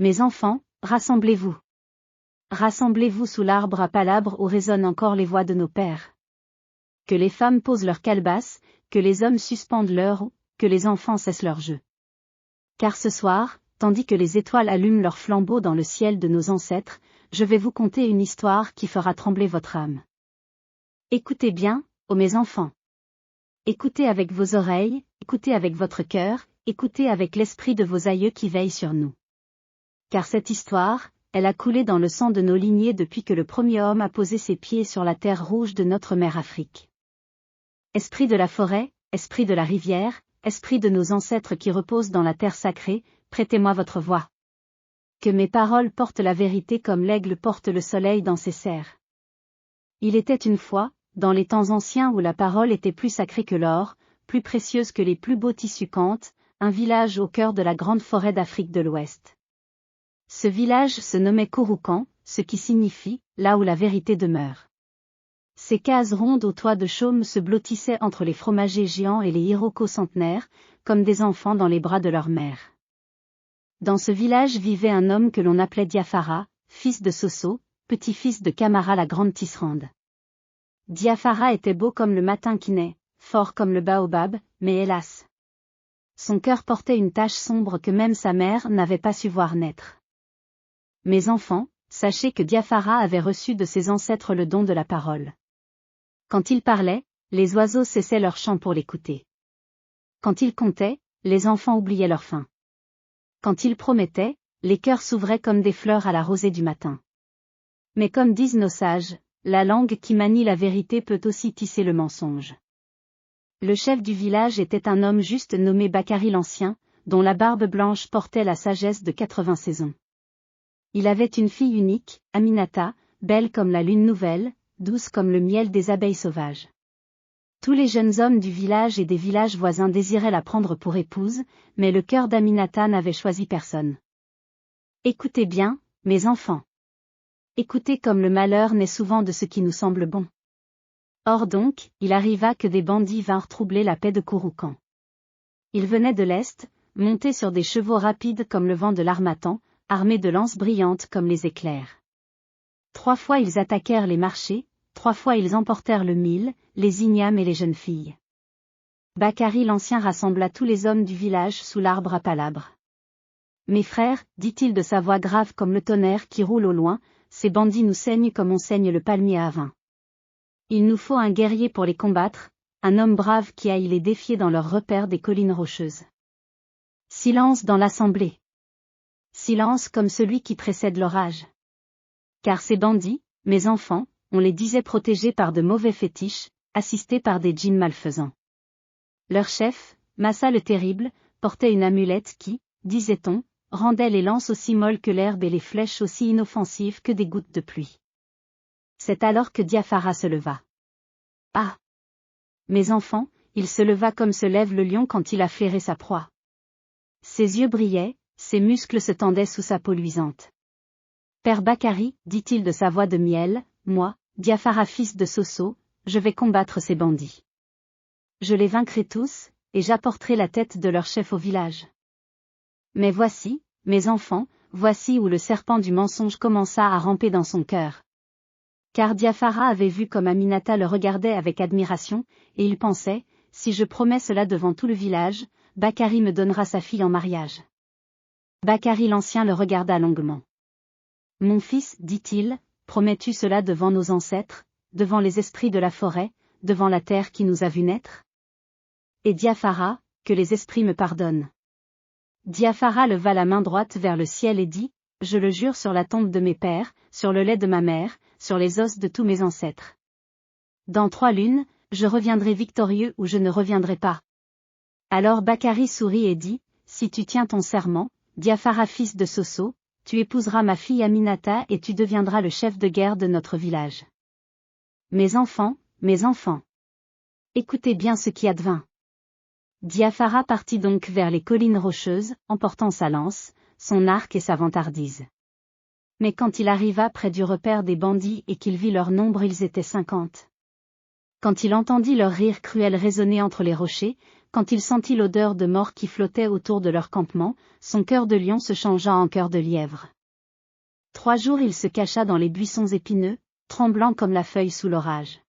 Mes enfants, rassemblez-vous. Rassemblez-vous sous l'arbre à palabres où résonnent encore les voix de nos pères. Que les femmes posent leurs calebasses, que les hommes suspendent leurs roues, que les enfants cessent leur jeu. Car ce soir, tandis que les étoiles allument leurs flambeaux dans le ciel de nos ancêtres, je vais vous conter une histoire qui fera trembler votre âme. Écoutez bien, ô mes enfants. Écoutez avec vos oreilles, écoutez avec votre cœur, écoutez avec l'esprit de vos aïeux qui veillent sur nous. Car cette histoire, elle a coulé dans le sang de nos lignées depuis que le premier homme a posé ses pieds sur la terre rouge de notre mère Afrique. Esprit de la forêt, esprit de la rivière, esprit de nos ancêtres qui reposent dans la terre sacrée, prêtez-moi votre voix. Que mes paroles portent la vérité comme l'aigle porte le soleil dans ses serres. Il était une fois, dans les temps anciens où la parole était plus sacrée que l'or, plus précieuse que les plus beaux tissus cantes, un village au cœur de la grande forêt d'Afrique de l'Ouest. Ce village se nommait Kouroukan, ce qui signifie « là où la vérité demeure ». Ces cases rondes aux toits de chaume se blottissaient entre les fromagers géants et les hirocos centenaires, comme des enfants dans les bras de leur mère. Dans ce village vivait un homme que l'on appelait Diafara, fils de Soso, petit-fils de Camara la grande tisserande. Diafara était beau comme le matin qui naît, fort comme le baobab, mais hélas. Son cœur portait une tache sombre que même sa mère n'avait pas su voir naître. Mes enfants, sachez que Diafara avait reçu de ses ancêtres le don de la parole. Quand il parlait, les oiseaux cessaient leur chant pour l'écouter. Quand il comptait, les enfants oubliaient leur faim. Quand il promettait, les cœurs s'ouvraient comme des fleurs à la rosée du matin. Mais comme disent nos sages, la langue qui manie la vérité peut aussi tisser le mensonge. Le chef du village était un homme juste nommé Bakari l'Ancien, dont la barbe blanche portait la sagesse de 80 saisons. Il avait une fille unique, Aminata, belle comme la lune nouvelle, douce comme le miel des abeilles sauvages. Tous les jeunes hommes du village et des villages voisins désiraient la prendre pour épouse, mais le cœur d'Aminata n'avait choisi personne. Écoutez bien, mes enfants. Écoutez comme le malheur naît souvent de ce qui nous semble bon. Or donc, il arriva que des bandits vinrent troubler la paix de Kouroukan. Ils venaient de l'est, montés sur des chevaux rapides comme le vent de l'harmattan, armés de lances brillantes comme les éclairs. 3 fois ils attaquèrent les marchés, 3 fois ils emportèrent le mil, les ignames et les jeunes filles. Bakari l'Ancien rassembla tous les hommes du village sous l'arbre à palabres. Mes frères, dit-il de sa voix grave comme le tonnerre qui roule au loin, ces bandits nous saignent comme on saigne le palmier à vin. Il nous faut un guerrier pour les combattre, un homme brave qui aille les défier dans leurs repères des collines rocheuses. Silence dans l'assemblée. Silence comme celui qui précède l'orage. Car ces bandits, mes enfants, on les disait protégés par de mauvais fétiches, assistés par des djinns malfaisants. Leur chef, Massa le Terrible, portait une amulette qui, disait-on, rendait les lances aussi molles que l'herbe et les flèches aussi inoffensives que des gouttes de pluie. C'est alors que Diafara se leva. Ah! Mes enfants, il se leva comme se lève le lion quand il a flairé sa proie. Ses yeux brillaient, ses muscles se tendaient sous sa peau luisante. Père Bakari, dit-il de sa voix de miel, moi, Diafara fils de Soso, je vais combattre ces bandits. Je les vaincrai tous, et j'apporterai la tête de leur chef au village. Mais voici, mes enfants, voici où le serpent du mensonge commença à ramper dans son cœur. Car Diafara avait vu comme Aminata le regardait avec admiration, et il pensait, si je promets cela devant tout le village, Bakari me donnera sa fille en mariage. Bakari l'Ancien le regarda longuement. Mon fils, dit-il, promets-tu cela devant nos ancêtres, devant les esprits de la forêt, devant la terre qui nous a vus naître? Et Diafara, que les esprits me pardonnent. Diafara leva la main droite vers le ciel et dit, je le jure sur la tombe de mes pères, sur le lait de ma mère, sur les os de tous mes ancêtres. Dans 3 lunes, je reviendrai victorieux ou je ne reviendrai pas. Alors Bakari sourit et dit, si tu tiens ton serment, Diafara fils de Soso, tu épouseras ma fille Aminata et tu deviendras le chef de guerre de notre village. Mes enfants, écoutez bien ce qui advint. Diafara partit donc vers les collines rocheuses, emportant sa lance, son arc et sa vantardise. Mais quand il arriva près du repère des bandits et qu'il vit leur nombre, ils étaient 50. Quand il entendit leur rire cruel résonner entre les rochers, quand il sentit l'odeur de mort qui flottait autour de leur campement, son cœur de lion se changea en cœur de lièvre. 3 jours il se cacha dans les buissons épineux, tremblant comme la feuille sous l'orage.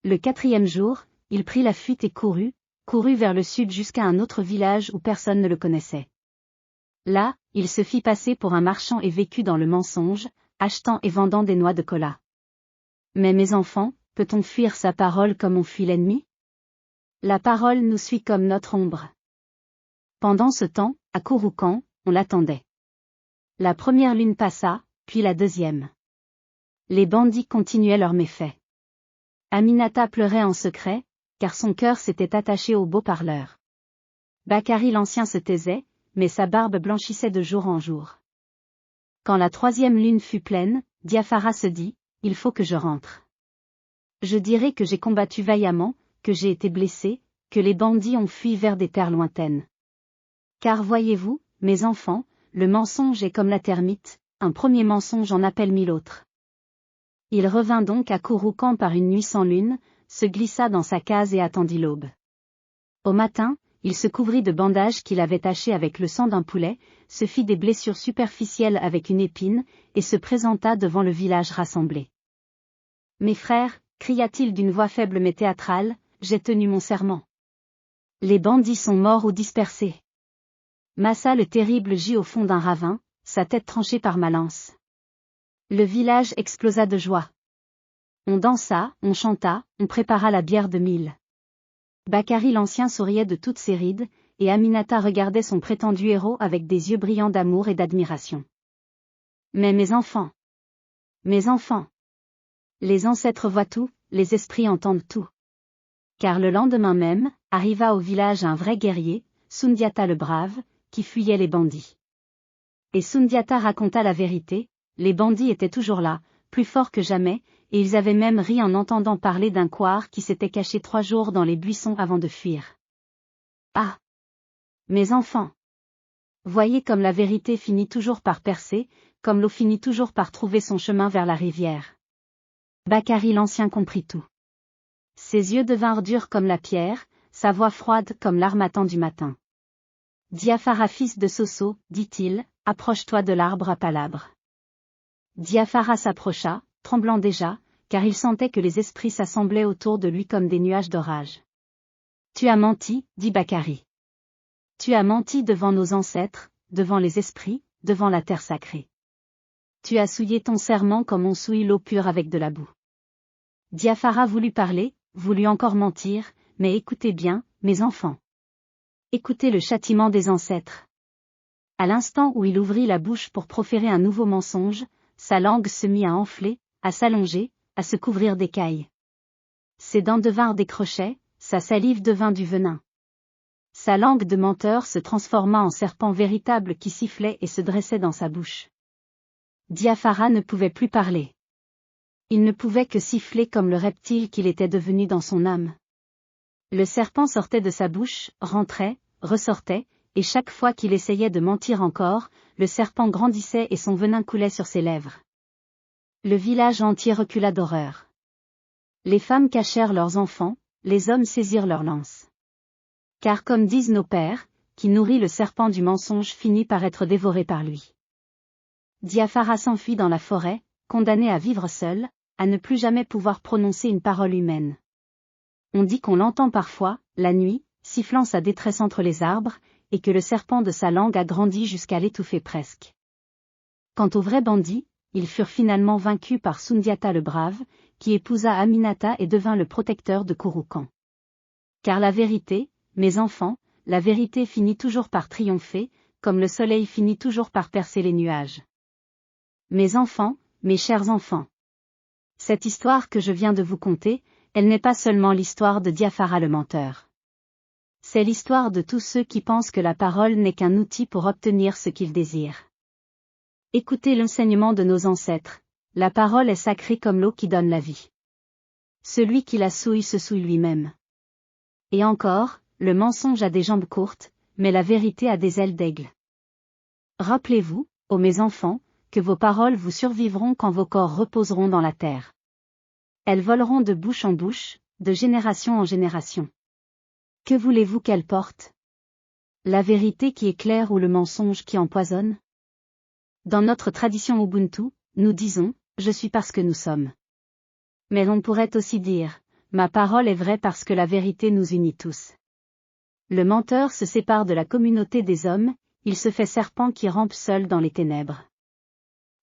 Le 4e jour, il prit la fuite et courut vers le sud jusqu'à un autre village où personne ne le connaissait. Là, il se fit passer pour un marchand et vécut dans le mensonge, achetant et vendant des noix de cola. Mais mes enfants, peut-on fuir sa parole comme on fuit l'ennemi? La parole nous suit comme notre ombre. Pendant ce temps, à Kouroukan, on l'attendait. La première lune passa, puis la deuxième. Les bandits continuaient leurs méfaits. Aminata pleurait en secret, car son cœur s'était attaché au beau parleur. Bakari l'ancien se taisait, mais sa barbe blanchissait de jour en jour. Quand la 3e lune fut pleine, Diafara se dit, « Il faut que je rentre. Je dirai que j'ai combattu vaillamment, que j'ai été blessé, que les bandits ont fui vers des terres lointaines. Car voyez-vous, mes enfants, le mensonge est comme la termite, un premier mensonge en appelle 1000 autres. » Il revint donc à Kouroukan par une nuit sans lune, se glissa dans sa case et attendit l'aube. Au matin, il se couvrit de bandages qu'il avait tachés avec le sang d'un poulet, se fit des blessures superficielles avec une épine, et se présenta devant le village rassemblé. « Mes frères, cria-t-il d'une voix faible mais théâtrale, j'ai tenu mon serment. Les bandits sont morts ou dispersés. Massa le terrible gît au fond d'un ravin, sa tête tranchée par ma lance. Le village explosa de joie. On dansa, on chanta, on prépara la bière de mille. Bakari l'ancien souriait de toutes ses rides, et Aminata regardait son prétendu héros avec des yeux brillants d'amour et d'admiration. Mais mes enfants! Mes enfants! Les ancêtres voient tout, les esprits entendent tout. Car le lendemain même, arriva au village un vrai guerrier, Sundiata le brave, qui fuyait les bandits. Et Sundiata raconta la vérité, les bandits étaient toujours là, plus forts que jamais, et ils avaient même ri en entendant parler d'un couard qui s'était caché 3 jours dans les buissons avant de fuir. Ah! Mes enfants! Voyez comme la vérité finit toujours par percer, comme l'eau finit toujours par trouver son chemin vers la rivière. Bakari l'ancien comprit tout. Ses yeux devinrent durs comme la pierre, sa voix froide comme l'armatan du matin. Diafara fils de Soso, dit-il, approche-toi de l'arbre à palabres. Diafara s'approcha, tremblant déjà, car il sentait que les esprits s'assemblaient autour de lui comme des nuages d'orage. Tu as menti, dit Bakari. Tu as menti devant nos ancêtres, devant les esprits, devant la terre sacrée. Tu as souillé ton serment comme on souille l'eau pure avec de la boue. Diafara voulut parler, voulut encore mentir, mais écoutez bien, mes enfants. Écoutez le châtiment des ancêtres. À l'instant où il ouvrit la bouche pour proférer un nouveau mensonge, sa langue se mit à enfler, à s'allonger, à se couvrir d'écailles. Ses dents devinrent des crochets, sa salive devint du venin. Sa langue de menteur se transforma en serpent véritable qui sifflait et se dressait dans sa bouche. Diafara ne pouvait plus parler. Il ne pouvait que siffler comme le reptile qu'il était devenu dans son âme. Le serpent sortait de sa bouche, rentrait, ressortait, et chaque fois qu'il essayait de mentir encore, le serpent grandissait et son venin coulait sur ses lèvres. Le village entier recula d'horreur. Les femmes cachèrent leurs enfants, les hommes saisirent leurs lances. Car comme disent nos pères, qui nourrit le serpent du mensonge finit par être dévoré par lui. Diafara s'enfuit dans la forêt, condamné à vivre seul, à ne plus jamais pouvoir prononcer une parole humaine. On dit qu'on l'entend parfois, la nuit, sifflant sa détresse entre les arbres, et que le serpent de sa langue a grandi jusqu'à l'étouffer presque. Quant aux vrais bandits, ils furent finalement vaincus par Sundiata le brave, qui épousa Aminata et devint le protecteur de Kouroukan. Car la vérité, mes enfants, la vérité finit toujours par triompher, comme le soleil finit toujours par percer les nuages. Mes enfants, mes chers enfants. Cette histoire que je viens de vous conter, elle n'est pas seulement l'histoire de Diafara le menteur. C'est l'histoire de tous ceux qui pensent que la parole n'est qu'un outil pour obtenir ce qu'ils désirent. Écoutez l'enseignement de nos ancêtres, la parole est sacrée comme l'eau qui donne la vie. Celui qui la souille se souille lui-même. Et encore, le mensonge a des jambes courtes, mais la vérité a des ailes d'aigle. Rappelez-vous, ô mes enfants, que vos paroles vous survivront quand vos corps reposeront dans la terre. Elles voleront de bouche en bouche, de génération en génération. Que voulez-vous qu'elle porte? La vérité qui éclaire ou le mensonge qui empoisonne? Dans notre tradition Ubuntu, nous disons, je suis parce que nous sommes. Mais l'on pourrait aussi dire, ma parole est vraie parce que la vérité nous unit tous. Le menteur se sépare de la communauté des hommes, il se fait serpent qui rampe seul dans les ténèbres.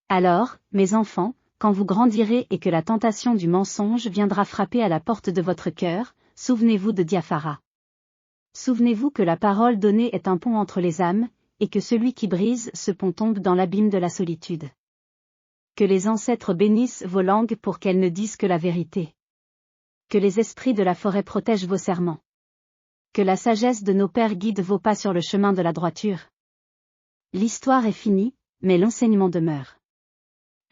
Alors, mes enfants, quand vous grandirez et que la tentation du mensonge viendra frapper à la porte de votre cœur, souvenez-vous de Diaphara. Souvenez-vous que la parole donnée est un pont entre les âmes, et que celui qui brise ce pont tombe dans l'abîme de la solitude. Que les ancêtres bénissent vos langues pour qu'elles ne disent que la vérité. Que les esprits de la forêt protègent vos serments. Que la sagesse de nos pères guide vos pas sur le chemin de la droiture. L'histoire est finie, mais l'enseignement demeure.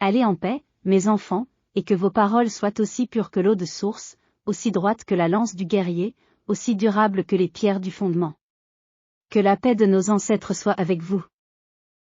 Allez en paix, mes enfants, et que vos paroles soient aussi pures que l'eau de source, aussi droites que la lance du guerrier, aussi durables que les pierres du fondement. Que la paix de nos ancêtres soit avec vous.